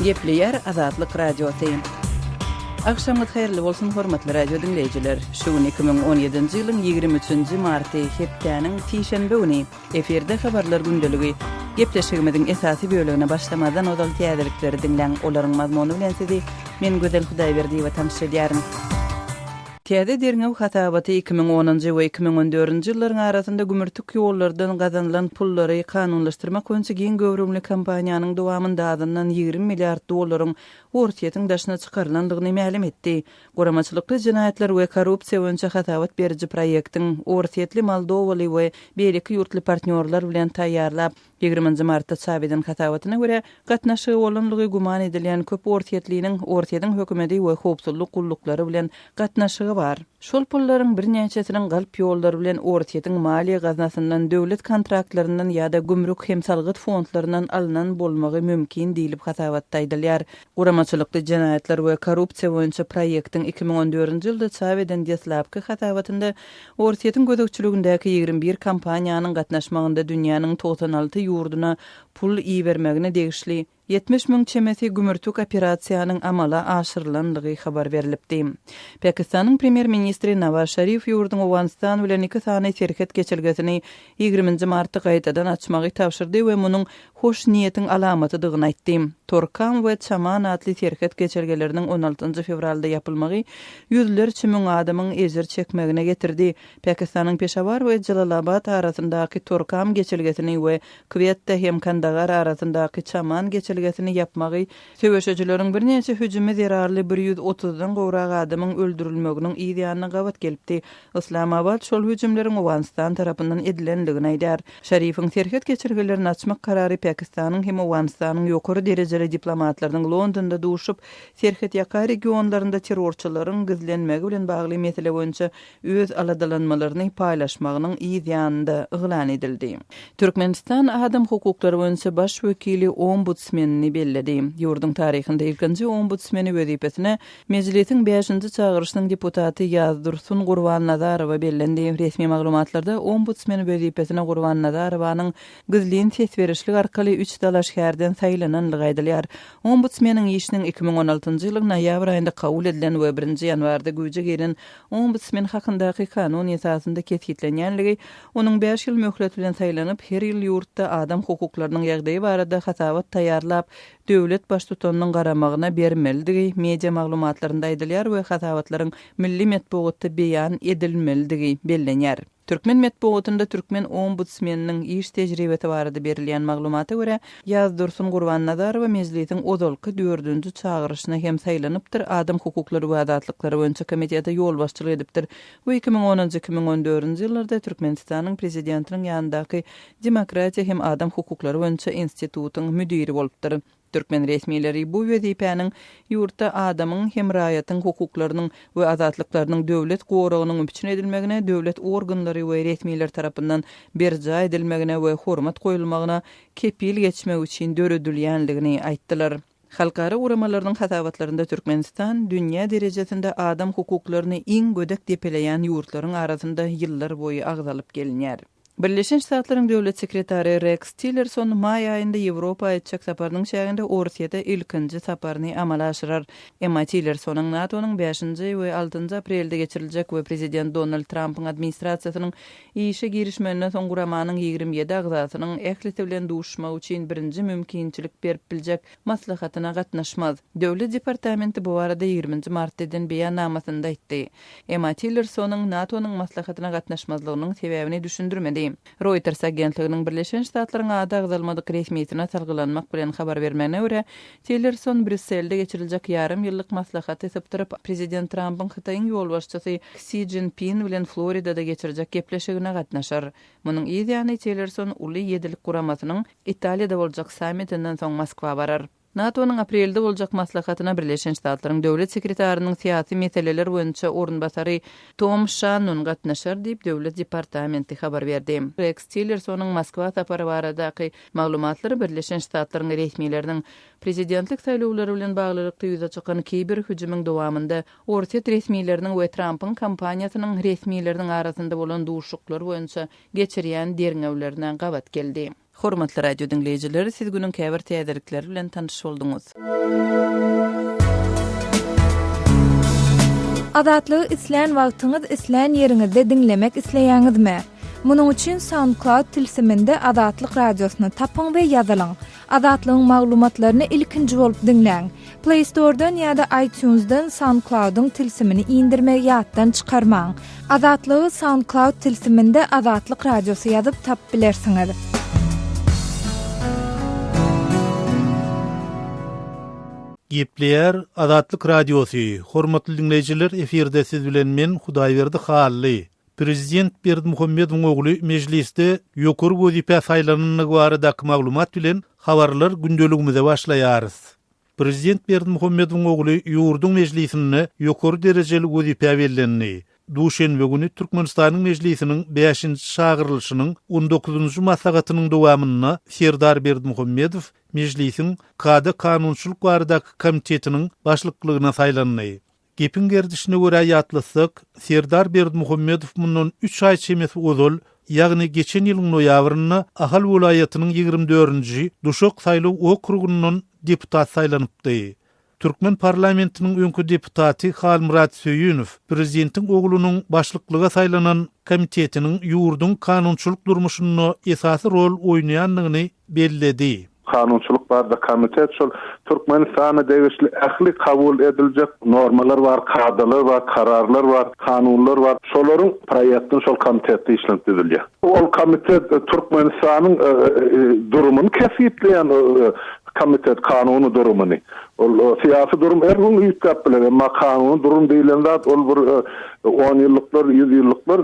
Gepleyer Azatlyk Radiosu. Akşamyz hayrly bolsun hormatly radio dinleyijiler. Şu 2017-nji ýylyň 23-nji marty hepdeniň tişenbe güni eferde habarlar gündəligi gepleşigimiziň esasy bölügine başlamadan odal täzelikleri dinleň olaryň mazmuny bilen sizi men Gözel Hudaýberdi we tanışdyrýaryn. Täze derňew hatabaty 2010-njy we 2014-nji ýyllaryň arasynda gümürtük ýollardan gazanylan pullary kanunlaşdyrmak boýunça giň göwrümli kampaniýanyň dowamynda adynyň 20 milliard dollaryň ortiýetiň daşyna çykarylandygyny ma'lum etdi. Goramaçylykly jinaýatlar we korrupsiýa boýunça hatabat beriji proýektiň ortiýetli Moldowaly we beýleki ýurtly partnerler bilen taýýarlap 20 martda çabeden hatabatyna görä gatnaşygy bolanlygy guman edilýän köp ortiýetliğiniň ortiýetiň hökümeti we howpsuzlyk gullukları bilen gatnaşygy var. Şol pullaryň bir näçesiniň galp ýollary bilen ortiýetiň maliýe gaznasyndan, döwlet kontraktlarynyň ýa-da gümrük hem salgyt fondlaryndan alynan bolmagy mümkin diýilip hatabatda aýdylýar. Goramaçylykly jinaýatlar we korrupsiýa boýunça proýektiň 2014-nji ýylda çabeden deslapky hatabatynda ortiýetiň gödekçiligindäki 21 kampaniýanyň gatnaşmagynda dünýäniň 96 ýurduna pul iýermegine degişli 70.000 çemesi gümürtük operasiýanyň amala aşyrylandygy habar berilipdi. Pakistanyň premier ministri Nawaz Sharif ýurduň Awganistan bilen 2 sany serket geçirgesini 20 martda gaýtadan açmagy tapşyrdy we munyň hoş niýetiň alamatydygyny aýtdy. Torkam we Chaman adly serket geçirgeleriniň 16 fevralda ýapylmagy ýüzlerçe müň adamyň ejer çekmegine getirdi. Pakistanyň Peshawar we Jalalabad arasyndaky Torkam geçirgesini we Quetta hem Kandahar arasyndaky Chaman geçirgesini ýapmagy söwüşejileriň bir näçe hüjümi zerarly 130-dan gowrak adamyň öldürilmeginiň ýa-da gabat gelipdi. Islamabad şol hüjümleriň Awganistan tarapyndan edilendigini aýdar. Şerifiň serket geçirgelerini açmak karary Pakistanyň hem Awganistanyň ýokary derejeli diplomatlarynyň Londonda duşup serket ýaka regionlarynda terrorçylaryň gizlenmegi bilen bagly mesele boýunça öz aladalanmalaryny paýlaşmagynyň ýa-da yglan edildi. Türkmenistan adam hukuklary boýunça baş wekili ombudsmenini belledi. Ýurduň taryhynda ilkinji ombudsmeni wezipesine mejlisiň 5-nji çağırışynyň deputaty Ýazdursun Gurbannazarowa bellendi. Resmi maglumatlarda ombudsmen wezipesine Gurbannazarowyň gizlin ses berişlik arkaly 3 dalaş şäherden saýlananlygy aýdylýar. Ombudsmeniň işiniň 2016-njy ýylyň noýabr aýynda kabul edilen we 1-nji ýanwarda güýje giren ombudsmen hakyndaky kanun esasynda kesgitlenýänligi, onuň 5 ýyl möhlet bilen saýlanyp her ýyl ýurtda adam hukuklarynyň ýagdaýy barada hatabat taýýarlap döwlet baş tutanynyň garamagyna bermelidigi media maglumatlarynda aýdylýar we hatabatlaryň milli metbuatda beýan edilmelidigi bellenýär. Türkmen metbuatynda Türkmen ombudsmeniniň iş tejribesi barada berilýän maglumata görä Ýazdursun Gurbannazarowa mejlisiň ozalky 4-nji çağırışyna hem saýlanypdyr, adam hukuklary we adatlykları boýunça komitete ýol başçylyk edipdir. Bu 2010-2014-nji ýyllarda Türkmenistanyň prezidentiniň ýanyndaky Demokratiýa hem adam hukuklary boýunça institutynyň müdiri bolupdyr. Türkmen resmiýetleri bu wezipäniň ýurtda adamyň hem raýatyň hukuklarynyň we azatlyklarynyň döwlet goragynyň üpçün edilmegine, döwlet organlary we resmiýetler tarapyndan berja edilmegine we hormat goýulmagyna kepil geçmek üçin döredilýänligini aýtdylar. Halkara uramalarynyň hatabatlarynda Türkmenistan dünýä derejesinde adam hukuklaryny iň gödek depeleýän ýurtlaryň arasynda ýyllar boýy agzalyp gelinýär. Birleşen Ştatlaryň döwlet sekretary Rex Tillerson may aýynda Ýewropa etjek saparynyň şäherinde Orsiýada ilkinji saparyny amala aşyrar. Emma Tillersonyň NATO'nyň 5-nji we 6-njy aprelde geçiriljek we prezident Donald Trump'yň administrasiýasynyň işe girişmegine soň guramanyň 27 agzasynyň ehlisi bilen duşmak üçin birinji mümkinçilik berip biljek maslahatyna gatnaşmaz. Döwlet departamenti bu arada 20 martdan beýannamasynda aýtdy. Emma Tillersonyň NATO'nyň maslahatyna gatnaşmazlygynyň sebäbini düşündirmedi. Reuters agentliginiň Birleşen Ştatlaryň ada agzalmadyk resmiýetine salgylanmak bilen habar bermegine görä, Tillerson Brüsselde geçiriljek ýarym ýyllyk maslahaty septirip prezident Trump'yň Hytaýyň ýolbaşçysy Xi Jinping bilen Floridada geçirijek gepleşigine gatnaşar. Munyň ýa-da Tillerson uly ýedilik guramasynyň Italiýada boljak sammitinden soň Moskwa barar. NATO'nun aprelde boljak maslahatyna Birleşen Ştatlaryň döwlet sekretarinyň syýasy meseleler boýunça orunbasary Tom Shannon gatnaşar diýip döwlet departamenti habar berdi. Rex Tillersonyň Moskwa sapary baradaky maglumatlary Birleşen Ştatlaryň resmiýetleriniň prezidentlik saýlawlary bilen baglylykda ýüze çykan kiber hüjümüň dowamında orta resmiýetleriniň we Trump'yň kampaniýasynyň resmiýetleriniň arasynda bolan duşuklar boýunça geçirýän derňewlerinden gabat geldi. Hormatly radio dinleyijileri, siz günün käbir täzelikleri bilen tanış boldunuz. Adatlygy isleýän wagtyňyz isleýän ýeriňizde dinlemek isleýäňizmi? Munuň üçin SoundCloud tilsiminde Adatlyk radiosyny tapyň we ýazylyň. Adatlygyň maglumatlaryny ilkinji bolup dinleň. Play Store'dan ýa-da iTunes'dan SoundCloud'un tilsimini indirmek ýatdan çykarmaň. Adatlygy SoundCloud tilsiminde Adatlyk radiosy ýazyp tap bilersiňiz. Gepleýär Adatlyk radiosy. Hormatly dinleýijiler, eferde siz bilen men Hudaýberdi Hally. Prezident Berdimuhammedowyň ogly mejlisde ýokary wezipä saýlanyny barada maglumat bilen habarlar gündeligimize başlaýarys. Prezident Berdimuhammedowyň ogly ýurduň mejlisinde ýokary derejeli wezipä berileni. Duşenbe günü Türkmenistanyň mejlisiniň 5-nji şagyrlyşynyň 19-njy maslahatynyň dowamyna Serdar Berdimuhammedow mejlisiň Kada kanunçylyk barada komitetiniň başlyklygyna saýlandy. Gepin gerdişine görä ýatlasak, Serdar Berdimuhammedow mundan 3 ay çemesi ozal, ýagny geçen ýylyň noýabryna Ahal welaýatynyň 24-nji Duşok saýlaw okrugundan deputat saýlanypdy. Türkmen parlamentiniň öňkü deputaty Halmurat Söyünow prezidentiň oglunyň başlyklyga saýlanan komitetiniň ýurduň kanunçylyk durmuşyny esasy rol oýnaýanlygyny bellädi. Kanunçylyk barada komitet şol Türkmenistana degişli ähli kabul ediljek normalar bar, kadalar bar, kararlar bar, kanunlar bar. Şolaryň proýektiň şol komitetde işlendirilýär. Ol komitet Türkmenistanyň durumyny kesipleýän komitet kanuny durumyny. Ol siyasi durum her gün ýitgap bilen, emma kanuny durum diýilen zat ol bir 10 ýyllyklar, 100 ýyllyklar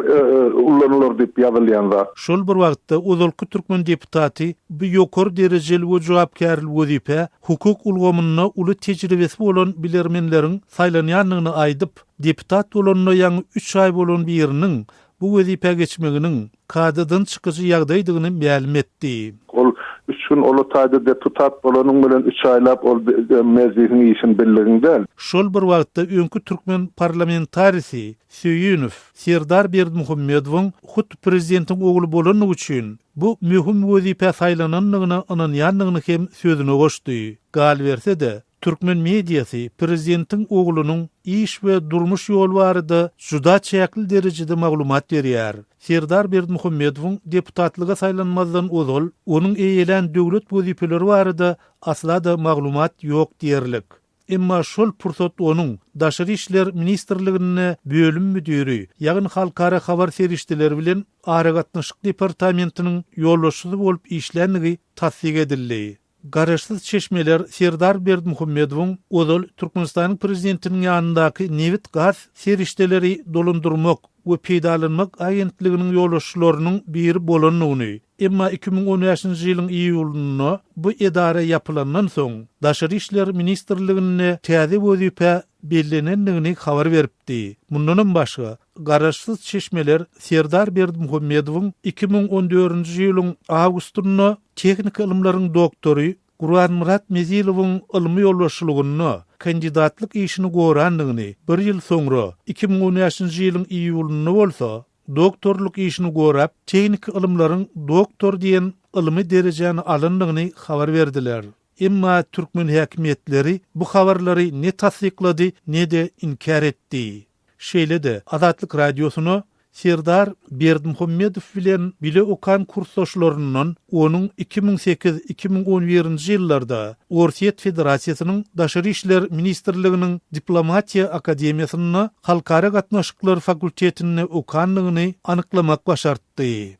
ullanylır diýip ýazylýan zat. Şol bir wagtda ozalky türkmen deputaty bu ýokary derejeli we jogapkärlik wezipä hukuk ulgamyna uly tejribesi bolan bilermenleriň saýlanýanlygyny aýdyp, deputat bolanyna ýaňy 3 ay bolan biriniň bu wezipä geçmeginiň kadadan çykyjy ýagdaýdygyny ma'lum etdi. Ol 3 gün olataýda deputat bolanyň bilen 3 aýlap ol mezgilini işin billiginde. Şol bir wagtda öňkü türkmen parlamentarisi Söyünow Serdar Berdimuhammedowyň hut prezidentiň ogly bolanyny üçin bu mühim wezipä saýlananlygyna ananýanlygyny hem sözüne goşdy. Gal berse-de Türkmen mediasy prezidentiň oglunyň iş we durmuş ýol barada juda çäkli derejede maglumat berýär. Serdar Berdimuhammedowyň deputatlyga saýlanmazdan ozal, onuň eýelen döwlet wezipeleri barada asla da maglumat ýok diýerlik. Emma şol pursat onuň Daşary işler ministrligine bölüm müdiri, ýagny halkara habar serişdiler bilen aragatnaşyk departamentiniň ýolbaşçysy bolup işlänligi tasdik edildi. Garaşsyz çeşmeler Serdar Berdimuhammedowyň ozal Türkmenistanyň prezidentiniň ýanyndaky newit gaz serişdeleri dolundurmak we peýdalanmak agentliginiň ýolbaşçylarynyň biri bolanyny. Emma 2013-nji ýylyň iýulynda bu edara ýapylandan soň Daşary işler ministrligine täze wezipä bellenenligini habar beripdi. Mundan başga garaşsyz çeşmeler Serdar Berdimuhammedowyň 2014-nji ýylyň awgustynda tehnik ilimleriň doktory Gurbanmurat Mezilowyň ilmi ýolbaşçylygyna kandidatlyk işini goranlygyny bir ýyl soňra 2013-nji ýylyň iýulynda bolsa doktorluk işini gorap tehnik ilimleriň doktor diýen ilmi derejäni alyndygyny habar berdiler. Emma türkmen häkimetleri bu habarlary ne tasdiklady ne de inkar etdi. Şeýle-de Adatlyk radiosyna Serdar Berdimuhammedow bilen bile okan kursdaşlaryndan onuň 2008-2011-nji ýyllarda Orsiýet Federasiýasynyň Daşary işler ministrliginiň diplomatiýa akademiýasyna halkara gatnaşyklar fakultetine okanlygyny anyklamak başartdy.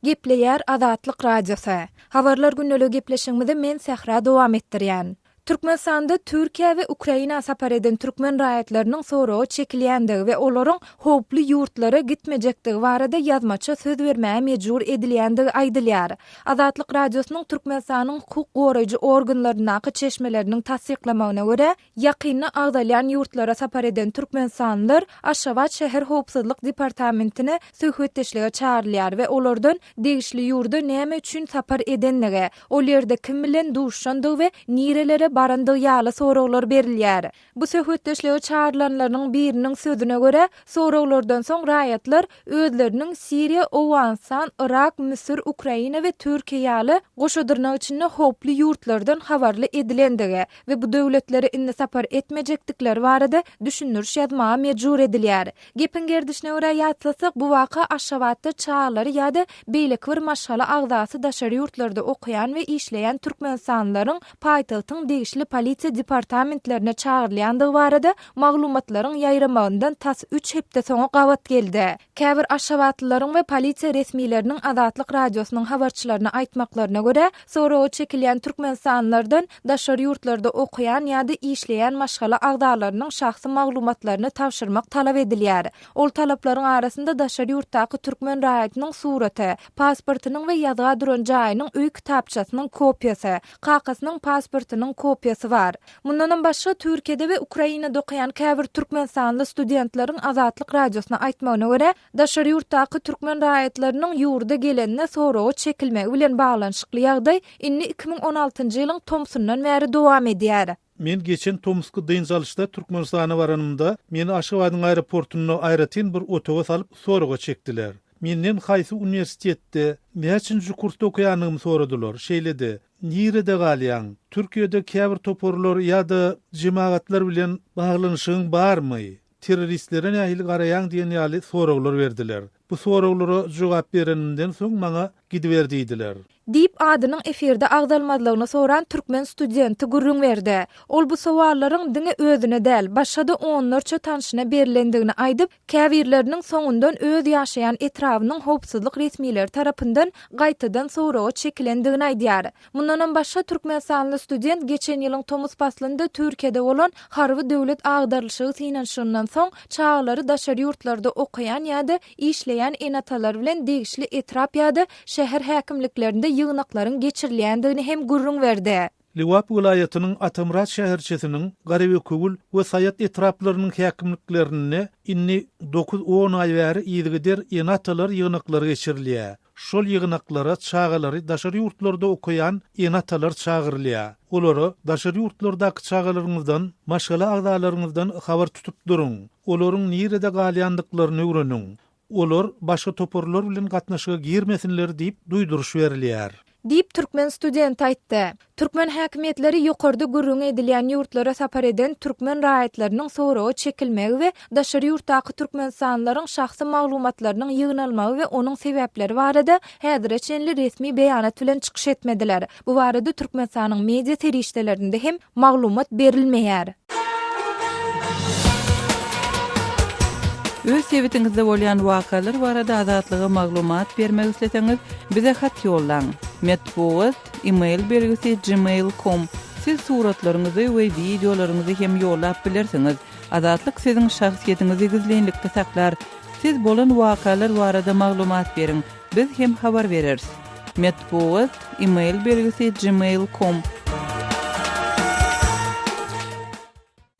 Gepleýär Adatlyk radiosy. Habarlar günneligi gepleşigimizde men Sahra dowam etdirýän. Türkmenistanda Türkiýe we Ukraina sapar eden türkmen raýatlarynyň soragy çekilýändigi we olaryň howply ýurtlara gitmejekdigi barada ýazmaça söz bermäge mejbur edilýändigi aýdylýar. Adatlyk radiosynyň Türkmenistanyň hukuk goraýjy organlarynyň çeşmeleriniň tasdiklamagyna görä, ýakynda agdalýan ýurtlara sapar eden türkmenistanlylar Aşgabat şäher howpsuzlyk departamentine söhbetdeşlige çağrylýar we olardan degişli ýurda näme üçin sapar edenlige, ol ýerde kim bilen duşandygy we nirelere barandygy ýaly soraglar berilýär. Bu söhbetdeşlige çağrılanlaryň biriniň sözüne göre soraglardan soň raýatlar özleriniň Siriýa, Awganistan, Irak, Misir, Ukraina we Türkiýe ýaly goşadyrnak içinde hoply ýurtlardan habarly edilendigi we bu döwletlere indi sapar etmejekdikleri barada düşündürüş ýazmaga mejbur edilýär. Gepin gerdişine görä ýatlasak bu waka Aşgabatda çağlary ýa-da beýleki bir maşgala agdasy daşary ýurtlarda okuyan we işleýän türkmensanlaryň paýtagtyň degişli polisiýa departamentlerine çağrylýandygy barada maglumatlaryň ýaýramagyndan tas 3 hepde soňa gawat geldi. Käbir Aşgabatlylaryň we polisiýa resmiýleriniň Azatlyk radiosynyň habarçylaryna aýtmaklaryna görä, soragy çekilýän türkmensanlardan daşary ýurtlarda okuyan ýa-da işleýän maşgala agdalarynyň şahsy maglumatlaryny tapşyrmak talap edilýär. Ol talaplaryň arasynda daşary ýurtdaky türkmen raýatynyň suraty, pasportynyň we ýazga duran jaýynyň öý kitapçasynyň kopýasy, kakasynyň pasportynyň kopýasy bar. Mundan başga Türkiýede we Ukrainada okuyan käbir türkmensanly studentlaryň Azatlyk radiosyna aýtmagyna görä, daşary ýurtdaky türkmen raýatlarynyň ýurda gelenine soragy çekilmegi bilen baglanyşykly ýagdaý inni 2016-njy ýylyň Tomsundan bäri dowam edýär. Men geçen Tomsky dynjalyşda Türkmenistana baranymda meni Aşgabatyň aeroportuny aýratyn bir otoga salyp soragy çekdiler. Menden haýsy universitetde, näçinji kursda okuýanymy soradylar. Şeýledi: "Nirede galýaň? Türkiýede käbir toporlar ýa-da jemaatlar bilen baglanyşyň barmy? Terroristlere nähili garaýaň?" diýen ýaly soraglar berdiler. Bu soraglara jogap berenimden soň maňa gidiberdiler. Dip adynyň eferde agdalmadylygyny soran türkmen studenti gurrun berdi. Ol bu sowallaryň diňe özüne däl, başga-da onlarça tanşyna berilendigini aýdyp, käbirleriniň soňundan öz ýaşaýan etrawynyň howpsuzlyk resmiýetleri tarapyndan gaýtadan soragy çekilendigini aýdýar. Mundan başga türkmensanly student geçen ýylyň Tomuz paslynda Türkiýede bolan harby döwlet agdarlyşygy synanşyndan soň çağlary daşary ýurtlarda okuyan ýa-da işleýän enatalar bilen degişli etrap ýa-da şäher häkimliklerinde ýygnaklaryň geçirilýändigini hem gurrun berdi. Liwap vilayatynyň Atamrat şäherçesiniň Garawe Kugul we Saýat etraplarynyň häkimliklerine inni 9-10 aý bäri ýygyder enatalar ýygnaklary geçirilýär. Şol ýygnaklara çağalary daşary ýurtlarda okuyan enatalar çağırylýar. Olary daşary ýurtlardaky çağalaryňyzdan, maşgala agdalaryňyzdan habar tutup duruň. Olaryň nirede galýandyklaryny öwreniň. Olar başga toporlar bilen gatnaşyga girmesinler diýip duýduruş berilýär. Dip türkmen student aýtdy. Türkmen häkimetleri ýokarda gurrun edilýän ýurtlara sapar eden türkmen raýatlarynyň soragy çekilmegi we daşary ýurtdaky türkmensanlaryň şahsy maglumatlarynyň ýygnalmagy we onuň sebäpleri barada häzirçe resmi beýanat bilen çykyş etmediler. Bu barada türkmensanyň media terişdelerinde hem maglumat berilmeýär. Öz sebetiňizde bolýan wakalar barada azatlyga maglumat bermek isleseňiz, bize hat ýollaň. Metbuat email belgisi gmail.com. Siz suratlaryňyzy we videolaryňyzy hem ýollap bilersiňiz. Azatlyk siziň şahsiýetiniňizi gizlenlikde saklar. Siz bolan wakalar barada maglumat beriň. Biz hem habar bereriz. Metbuat email belgisi gmail.com.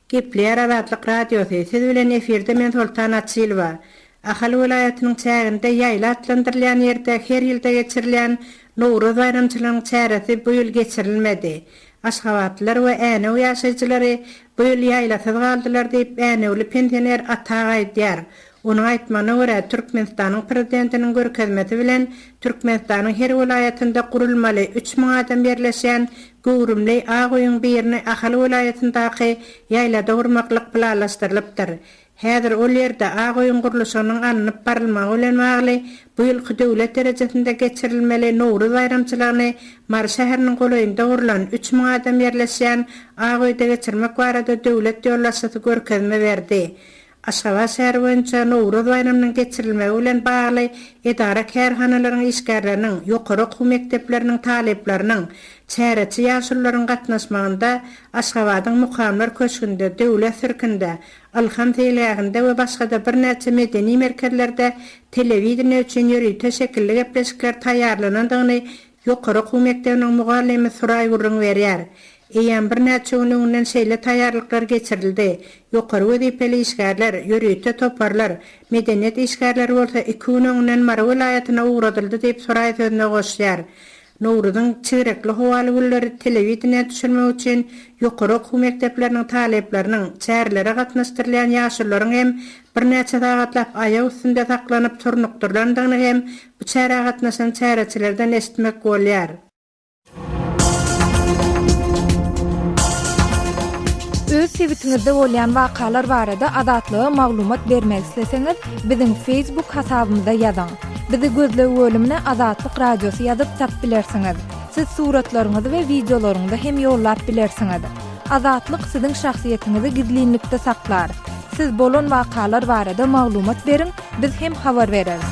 Gepler Azatlyk radiosu siz bilen eferde men Sultan Atsilwa. Ahal vilayatynyň çäginde ýaýla atlandyrylýan ýerde her ýylda geçirilýän Nowruz bayramçylygynyň çäresi bu ýyl geçirilmedi. Aşgabatlylar we änew ýaşaýjylary bu ýyl ýaýlasyz galdylar diýip änewli pensioner Ataga aýdýar. Onuň aýtmagyna görä Türkmenistanyň prezidentiniň görkezmesi bilen Türkmenistanyň her vilayatynda gurulmaly 3000 adam birleşýän Gowrumly Agoýun birini ahal vilayatyndaky ýaýlada urmaklyk planlaşdyrylypdyr. Häzir ol ýerde Agoýun guruluşynyň anynyp barylmagy bilen bagly bu ýylky döwlet derejesinde geçirilmeli Nowruz bayramçylygyny Mar şäheriniň goýunda gurulan 3000 adam birleşýän Agoýda geçirmek barada döwlet ýollaşmasy görkezme berdi. Aşgabat şäheri boýunça Nowruz bayramynyň geçirilmegi bilen bagly edara kärhanalaryň işgärleriniň, ýokary okuw mekdepleriniň talepleriniň, çäreçi ýaşullaryň gatnaşmagynda Aşgabatyň mukamlar köşkünde, döwlet sirkinde, Alham teýleginde we başga-da bir näçe medeni merkezlerde telewizion üçin ýöri teşekkürli gepleşikler taýýarlanandygyny ýokary okuw mektebiniň mugallimi Suray gurrun berýär. Eýen bir näçe gününden şeýle taýýarlyklar geçirildi. Ýokary wezipeli işgärler, ýörüýte toparlar, medeniýet işgärleri bolsa 2 gününden Mar vilayatyna uğradyldy diýip Suray sözüne goşýar. Nowrudyň çyrekli howaly gülleri telewizione düşürmek üçin ýokary okuw mekdepleriniň talepleriniň çärlere gatnaşdyrylýan ýaşylaryň hem bir näçe sagatlap aýak üstünde saklanyp turnukdyrlandygyny hem bu çäre gatnaşan çäreçilerden esitmek bolýar. Öz sewitinizde bolýan wakalar barada adatlyga maglumat bermek isleseňiz, biziň Facebook hasabymyza ýazyň. Bizi gözlegi bölümine Azatlyk Radiosu ýazyp tap bilersiňiz. Siz suratlaryňyzy we videolaryňyzy hem ýollap bilersiňiz. Azatlyk siziň şahsiýetiniňizi gizlinlikde saklar. Siz bolan wakalar barada maglumat beriň, biz hem habar bereriz.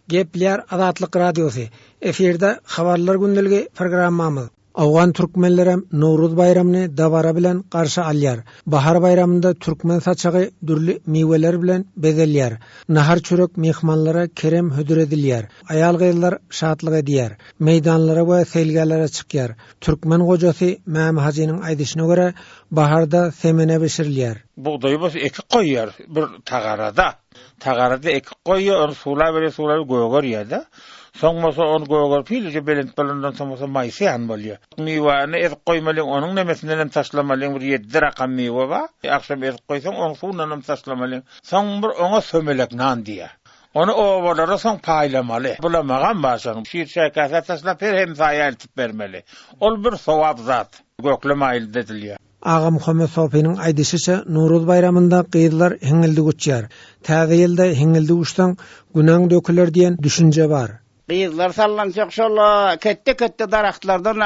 Gepler Azatlyk Radiosu. Eferde habarlar gündəligi programmamız. Awgan türkmenlerem Nowruz bayramyny dabara bilen garşy alýar. Bahar bayramynda türkmen saçagy dürli meweler bilen bezelýär. Nahar çörek mehmanlara kerem hödür edilýär. Aýal gyzlar şatlyk edýär. Meýdanlara we selgelere çykýar. Türkmen gojasy Mäm Hajinyň aýdyşyna görä baharda semene beşirilýär. Buğdayı bas eki koyar bir tagarada eki koyuyor, onu sular göğür yada. Soňmasa onu göğür pilce belent balandan soňmasa maýsyan bolýar. Miwany ez koýmalyň, onuň nemesinden hem taşlamalyň bir 7 rakam miwa ba. Akşam ez koýsaň onu suwundan hem taşlamalyň. Soň bir ona sömelek nan diýär. Onu owalara soň paýlamaly. Bulamagan başan şir şäkäse taşlap hem saýaltyp bermeli. Ol bir sowap zat. Göklemäýil dedilýär. Ağa Muhammed Sofi'nin aýdyşyça Nowruz bayramynda gyzlar heňildi göçýär. Täze ýylda heňildi uçsaň günaň döküler diýen düşünje bar. Gyzlar sallanjak şolla kette daraxtlardan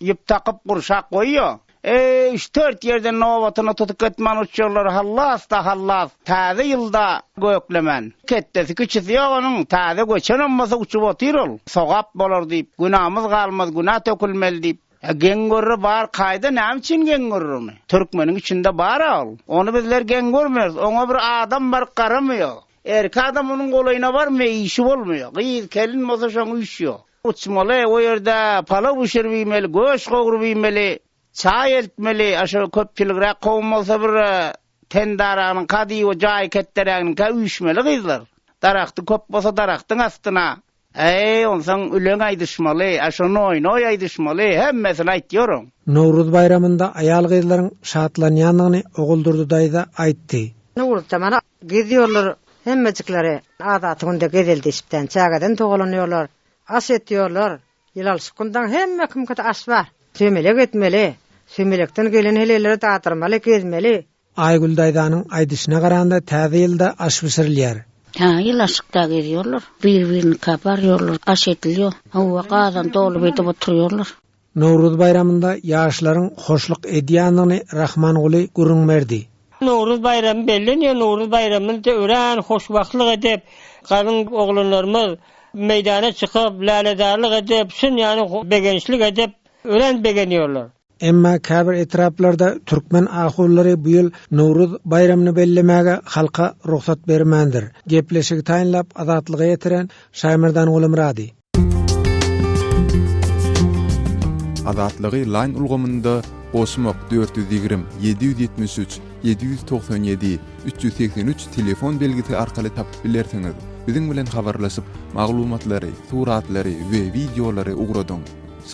ýyp takyp gurşak goýýar. 3-4 ýerden nowatyny tutup getmän uçýarlar, hallas. Täze ýylda göklemen. Kettesi küçüsi ýok onuň, täze göçen bolmasa uçup otyr. Sogap bolar diýip, günahymyz galmaz, günah tökülmeli diýip. Gengörü bar kaýda näme üçin gengörürmi? Türkmeniň içinde bar ol. Onu bizler gengörmez. Oňa bir adam bar garamıyor. Erki adam onun golayına var mı işi bolmuyor. Gyz kelin bolsa şoň üşüyor. Uçmaly, o ýerde pala buşurmeli, göş gogurmeli, çay eltmeli, aşağı köp kilgrak kowum bolsa bir tendaranyň kady we jaý ketteräginiň ka üşmeli gyzlar. Daraxty köp bolsa daraxtyň astyna onsan ülen aýdyşmaly, aşony oýnoy aýdyşmaly, hemmesini aýtýaram. Nowruz bayramynda aýal gyzlaryň şatlanýanlygyny oguldurdy daýda aýtdy. Nowruzda mana gidiyorlar, hemmecikleri adatynda gedeldişipden çagadan togalanýarlar, as etýärler. Ýylal şukundan hemme kimkete as bar. Sömelek etmeli, sömelekden gelen helelere dağıtırmaly, gezmeli. Aýgül daýdanyň aýdyşyna garanda täze ýylda aş pişirilýär. Yılaşıkta geliyorlar. Birbirini kaparıyorlar. Aş ediliyor. Hava qazan dolup edip oturuyorlar. Nowruz bayramynda ýaşlaryň hoşluk edýanyny Rahman Guly gürünmerdi. Nowruz bayramı belli, Nowruz bayramynda ören hoşbaqtlyk edip, garyn oglanlarymyz meýdana çykyp, laledarlyk edip, şun ýani begençlik edip, ören begenýärler. Emma käbir etraplarda türkmen ahulları bu yıl Nowruz bayramını bellemäge halka ruhsat bermändir. Gepleşigi taýinlap azatlyga ýetiren Şaýmyrdan Gulumrady. Azatlygy line ulgamynda Osmok 420 773 797 383 telefon belgisi arkaly tapyp bilersiňiz. Biziň bilen habarlaşyp maglumatlary, suratlary we videolary ugradyň.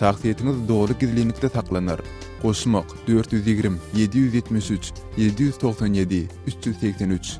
Şahsiýetiniz dogry gizlilikde saklanar. Osmok 420 773 797 383.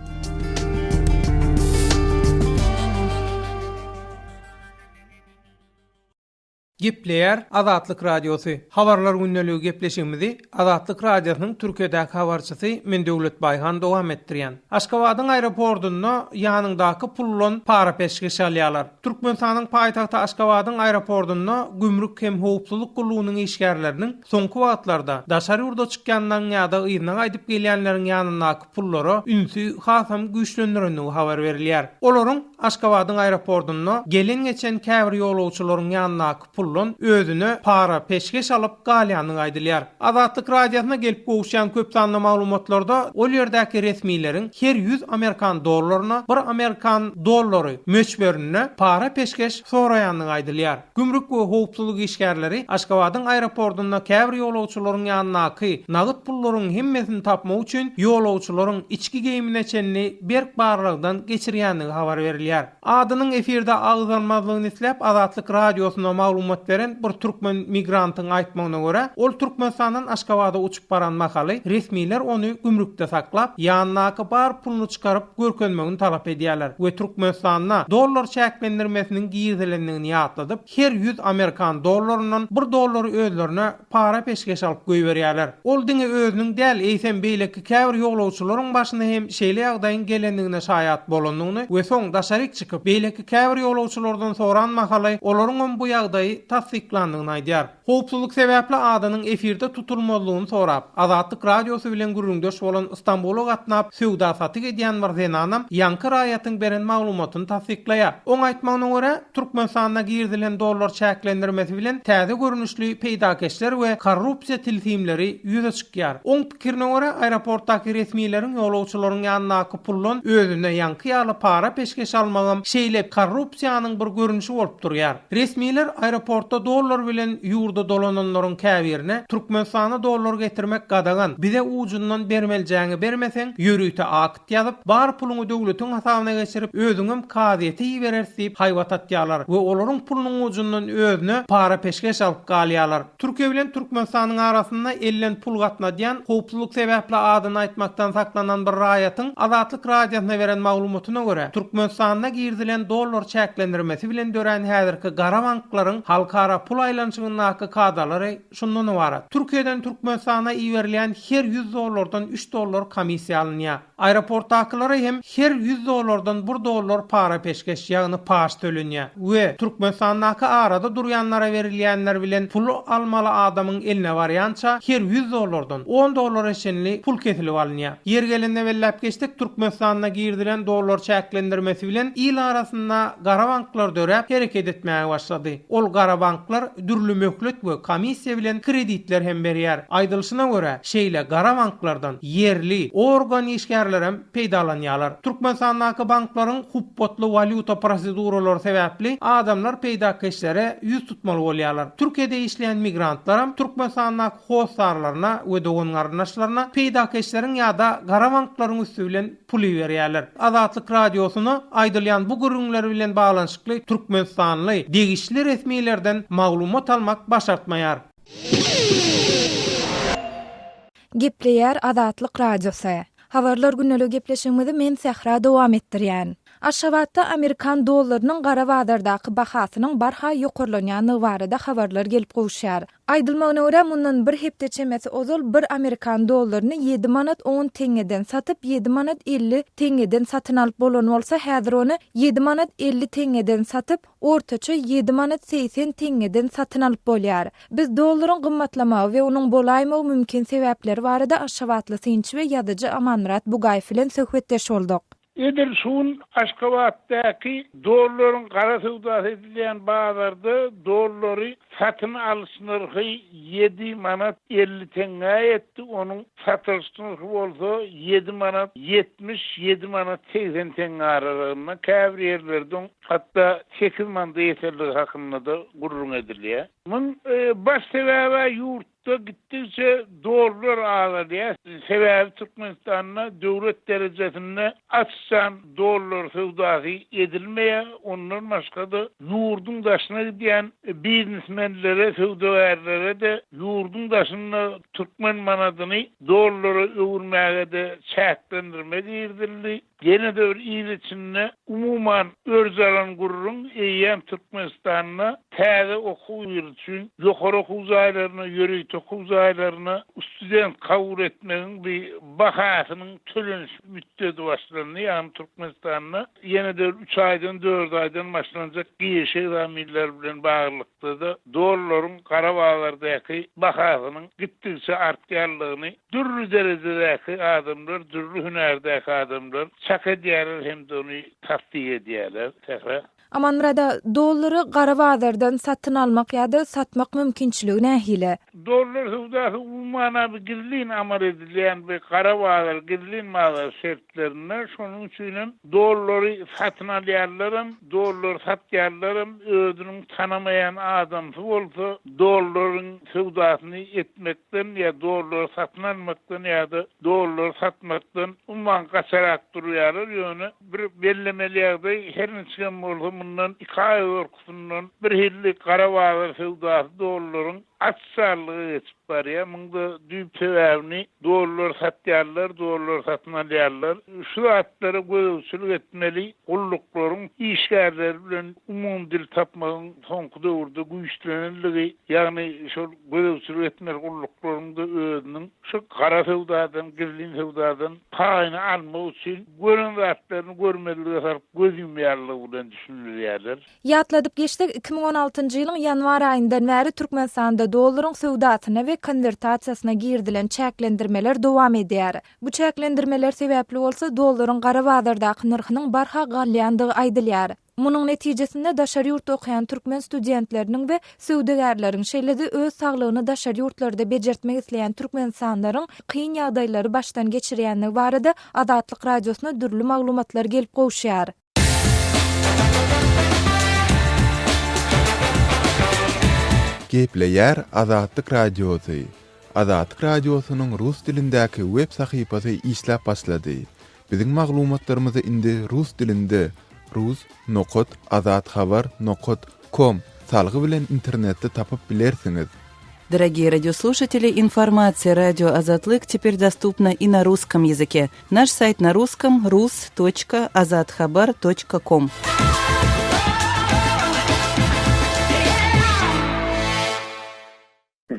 Gepleýär Azatlyk Radiosu. Habarlar günneligi gepleşigimizi Azatlyk Radiosynyň Türkiýedäki habarçysy Men Döwlet Baýhan dowam etdirýän. Aşgabatyň aeroportunda ýanyndaky pullon para peşkeş alýarlar. Türkmenistanyň paýtagty Aşgabatyň aeroportunda gümrük hem howpsuzlyk gulugynyň işgärleriniň soňky wagtlarda daşary urda çykýandan ýa-da ýyna aýdyp gelýänleriň ýanyndaky pullary ünsü hasam güýçlendirilýär habar berilýär. Olaryň Aşgabatyň aeroportunda gelen geçen käbir ýolawçylaryň ýanyndaky pullun özüne para peşkeş alıp galýanyny aýdylýar. Azatlyk radiosyna gelip gowuşan köp sanly maglumatlarda ol ýerdäki resmiýlerin her 100 Amerikan dollaryna 1 Amerikan dollary möçberine para peşkeş soraýanyny aýdylýar. Gümrük we howpsuzlyk işgärleri Aşgabatyň aeroportunda käbir ýolawçylaryň ýanynaky nagyt pullaryň hemmesini tapmak üçin ýolawçylaryň içki geyimine çenli berk barlygdan geçirýänligi habar berilýär. Adynyň efirde agzalmazlygyny isläp Azatlyk radiosyna maglumat beren bir türkmen migrantyň aýtmagyna görä, ol Türkmenistandan Aşgabada uçup baran mahaly resmiýler onu gümrükde saklap, ýanynaky bar pulunu çykaryp görkenmegini talap edýärler we Türkmenistana dollar çäklendirmesiniň giýizilendigini ýatladyp, her 100 Amerikan dollarynyň 1 dollary özlerine para peşkeş alyp goýberýärler. Ol diňe özüniň däl eýsen beýleki käbir ýolawçylaryň başyna hem şeýle ýagdaýyň gelendigine şaýat bolandygyny we soň daşaryk çykyp beýleki käbir ýolawçylardan soran mahaly olaryň bu ýagdaýy tasdiklandygyny aýdýar. Howpsuzlyk sebäpli adynyň efirde tutulmalygyny sorap, Azatlyk radiosy bilen gürrüňdeş bolan Istanbula gatnap söwda satyk edýän bir zenanam ýanky raýatyň beren maglumatyny tasdiklaýar. Oň aýtmagyna görä, Türkmenistana girdilen dollar çäklendirmesi bilen täze görünüşli peýdakeşler we korrupsiýa tilsimleri ýüze çykýar. Oň pikirine görä, aeroportdaky resmiýleriň ýolawçylaryň ýanynaky pullun özüne ýanky ýaly para peşkeş almagam şeýlep korrupsiýanyň bir görünüşi bolup durýar. Resmiýler aeroportda dollar bilen ýurda dolananlaryň käbirine Türkmenistana dollar getirmek gadagan, bize ucundan bermeljeňi bermeseň ýörüýte akyt ýazyp, bar puluny döwletiň hasabyna geçirip özüňem kaziýeti ýiberer diýip haýwat atýarlar we olaryň pulunyň ucundan özüne para peşkeş alyp galýarlar. Türkiýe bilen Türkmenistanyň arasynda ellen pul gatnadýan howpsuzlyk sebäpli adyny aýtmakdan saklanan bir raýatyň Azatlyk radiosyna beren maglumatyna görä, Türkmenistanda girdilen dollar çäklendirmesi bilen dören häzirki gara banklaryň halkara pul aýlanşygynyňky kadalary şundan ibaret. Türkiýeden Türkmenistana iýerilýän her 100 dollardan 3 dollar komissiýa alınýar. Aeroportdakylary hem her 100 dollardan 1 dollar para peşkeş ýagny paş tölenýär we Türkmenistanaky arada durýanlara berilýänler bilen pul almaly adamyň eline barýança her 100 dollardan 10 dollar eşenli pul kesilip alınýar. Yer gelende bellep geçdik, Türkmenistana girdilen dollar çäklendirmesi bilen il arasynda gara banklar dörep hereket etmäge başlady. Ol gara banklar dürlü möhlet we komissiýa bilen kreditler hem berýär. Aýdylyşyna görä, şeýle gara banklardan yerli organ işgärler hem peýdalanýarlar. Türkmenistanaky banklaryň hupbotly valyuta proseduralary sebäpli adamlar peýdakeşlere ýüz tutmaly bolýarlar. Türkiýede işleýän migrantlar hem Türkmenistanaky hostarlaryna we dogan garnaşlaryna peýdakeşleriň ýa-da gara banklaryň üstü bilen pul berýärler. Azatlyk radiosyna aýdylýan bu gürrüňler bilen baglanyşykly Türkmenistanly degişli resmiýlerden maglumat almak başartmaýar. Gepleýär Azatlyk radiosy. Habarlar günnälik gepleşigimizi men Sahra dowam etdirýän. Aşgabatda Amerikan dollarynyň gara bazardaky bahasynyň barha ýokurlanýany barada habarlar gelip gowuşýar. Aýdylmagyna görä, mundan bir hepde çemesi ozal 1 Amerikan dollaryny 7 manat 10 teňeden satyp 7 manat 50 teňeden satyn alyp bolan bolsa, häzir ony 7 manat 50 teňeden satyp ortaça 7 manat 80 teňeden satyn alyp bolýar. Biz dollaryň gymmatlamagy we onuň bolaýmagy mümkin sebäpleri barada Aşgabatly synçy we ýazyjy Amanmurat Bugaýew bilen söhbetdeş boldyk. Edersun Aşgabatdaky dollaryň gara sowdasy edilýän bazarda dollary satyn alyş narhy 7 manat 50 teňe etdi. Onuň satylış narhy bolsa 7 manat 70 7 manat 80 teňe aralygynda käbir ýerlerden hatda 8 manat ýeterligi hakynda da gurrun edilýär. Mun baş sebäbi ýurtda gittikçe dollar ağırlıyor. Sebebi Türkmenistan'la devlet derecesinde açsan dollar sevdası edilmeye, onların başka da yurdun daşına gidiyen biznesmenlere, sevdaverlere de yurdun daşına Türkmen manadını dollara övülmeye de çeklendirme edildi. Yine de bir iletişimle umuman örzalan gururun eyyem Türkmenistan'la təze okuyur için yukarı okuzaylarına, yürüyüt okuzaylarına student kabul etmenin bir bakasının tölünüş müddeti başlandı. Yani Türkmenistan'la yine de 3 aydan 4 aydan başlanacak giyişe zamiller bilen bağırlıkta da doların Karabağlar'daki bakasının gittikçe artgarlığını dürlü derecedeki adamlar, dürlü hünerdeki adamlar çak edýärler hem de onu tasdik edýärler. Tekrar. Aman burada dollary gara bazardan satyn almak ýa-da satmak mümkinçiligi nähile? Dollar hüdası umana bir gizlin amal edilen bir kara bazar, gizlin bazar şertlerine şonun üçin dollary satyn alýarlarym, dollar satýarlarym özüniň tanamayan adamsy bolsa dollaryň hüdasyny etmekden ýa dollar satyn almakdan ýa-da dollar satmakdan umman gaçarak durýarlar ýöne bir bellemelerde her näçe bolsa bundan 2 ay orkusundan bir hillik kara bazar hüdasy dollaryň açsalygy geçip barýar. Muňda düýp sebäbini dollar satýarlar, dollar satyn alýarlar. Şu atlara göwçülük etmeli, gulluklaryň işgärleri bilen umum dil tapmagyň soňky döwürde güýçlenenligi, ýagny şol göwçülük etmeli gulluklaryň da özüniň şu kara sewdadan, gizlin sewdadan paýyny almak üçin görün zatlaryny görmediligi sarp göz ýumýarlygy bilen düşünülýärler. Ýatladyp geçdik 2016-njy ýylyň ýanwar aýyndan bäri Türkmenistanda dollaryň sewdasyna we konvertasiýasyna girdilen çäklendirmeler dowam edýär. Bu çäklendirmeler sebäpli bolsa dollaryň gara bazardaky narhynyň barha galýandygy aýdylýar. Munyň netijesinde daşary ýurtda okuyan türkmen studentleriniň we sewdegärleriň şeýlede öz saglygyny daşary ýurtlarda bejertmek isleýän türkmen sanlaryň kyn ýagdaýlary başdan geçirýänligi barada Adatlyk radiosyna dürli maglumatlar gelip gowşýar. Gepleýär Adatlyk radiosy. Adatlyk radiosynyň rus dilindäki web sahypasy işläp başlady. Biziň maglumatlarymyzy indi rus dilinde rus.azatxabar.com salgy bilen internetde tapyp bilersiňiz. Дорогие радиослушатели, информация «Радио Азатлык» теперь доступна и на русском языке. Наш сайт на русском rus.azatxabar.com.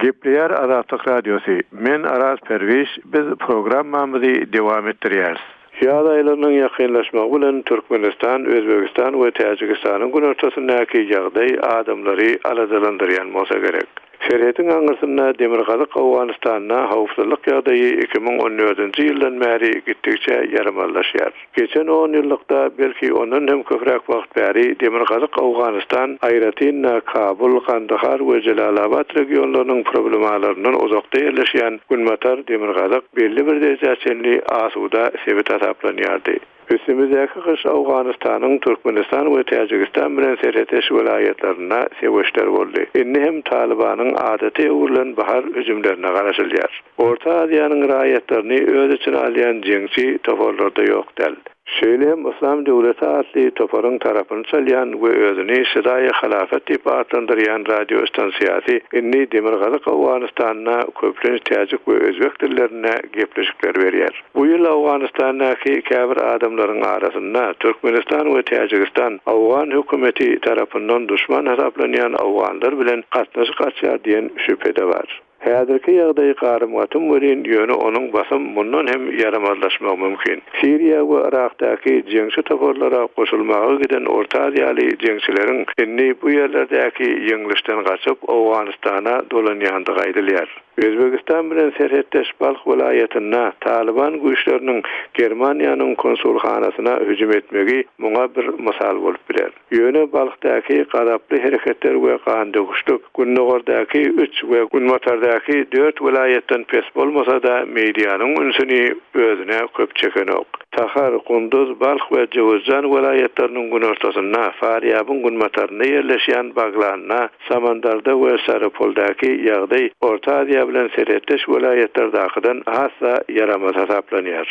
Gepleýär Adatlyk radiosy. Men Aras Perwiş, biz programmamyzy dowam etdirýäris. Ýaz aýlarynyň ýakynlaşmagy bilen Türkmenistan, Özbegistan we Täjikistanyň gün ortasyndaky ýagdaý adamlary alajalandyrýan bolsa gerek. Şerhetiň aňyrsyna Demirgazyk Awganystanyna howpsuzlyk ýagdaýy 2014-nji ýyldan bäri gittikçe ýaramallaşýar. Geçen 10 ýyllykda belki ondan hem köpräk wagt bäri Demirgazyk Awganystan, Aýratyn, Kabul, Kandahar we Jelalabad regionlarynyň problemlaryndan uzakda ýerleşýän Günmatar Demirgazyk belli bir derejeli asuda sebit hasaplanýardy. Üstümüzdeki kış Awganystanyň Türkmenistan we Täjikistan bilen serhetiş welaýatlaryna seweşler boldy. Indi hem Talibanyň adaty urulan bahar hüjümlerine garaşylýar. Orta Aziýanyň raýatlaryny öz içine alýan jeňçi toparlarda ýok däl. Şeýlem İslam döwleti atly toparyň tarapyny çalýan we özüni Şydaýy Halafat diýip adlandyrýan radio stansiýasy indi Demirgazyk Awganystanyna köplenç täjik we özbek dillerine gepleşikler berýär. Bu ýyl Awganystanyňky käbir adamlaryň arasynda Türkmenistan we Täjikistan Awgan hökümeti tarapyndan düşman hasaplanýan awganlar bilen gatnaşyk açýar diýen şüphede bar. Häzirki ýagdaý garymgatym bilen ýöne onuň basym mundan hem ýaramallaşmak mümkin. Siriýa we Irakdaky jeňçi toparlara goşulmagy giden Orta Aziýaly jeňçileriň indi bu ýerlerdäki ýeňilişden gaçyp Awganystana dolanýandygy aýdylýar. Özbegistan bilen serhetdeş Balx welaýatyna Taliban güýçleriniň Germaniýanyň konsulxanasyna hüjüm etmegi muňa bir mysal bolup biler. Ýöne Balxdaky gadaply hereketler we gandyguşlyk Günnogordaky 3 we Günmatardaky 4 welaýatdan pes bolmasa da mediýanyň ünsüni özüne köp çekenok. Tahar, Kunduz, Balx we Jowzjan welaýatlarynyň gün ortasynda Faryabyň Günmataryna ýerleşýän baglarna Samandarda we Sarıpoldaky ýagdaý Orta Aziýa bilen serhetdeş welaýatlardakydan hassa ýaramaz hasaplanýar.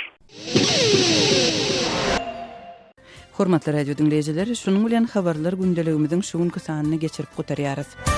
Hormatly radio dinleýijiler, şunuň bilen habarlar gündeligimiziň şuňky sanyny geçirip gotarýarys.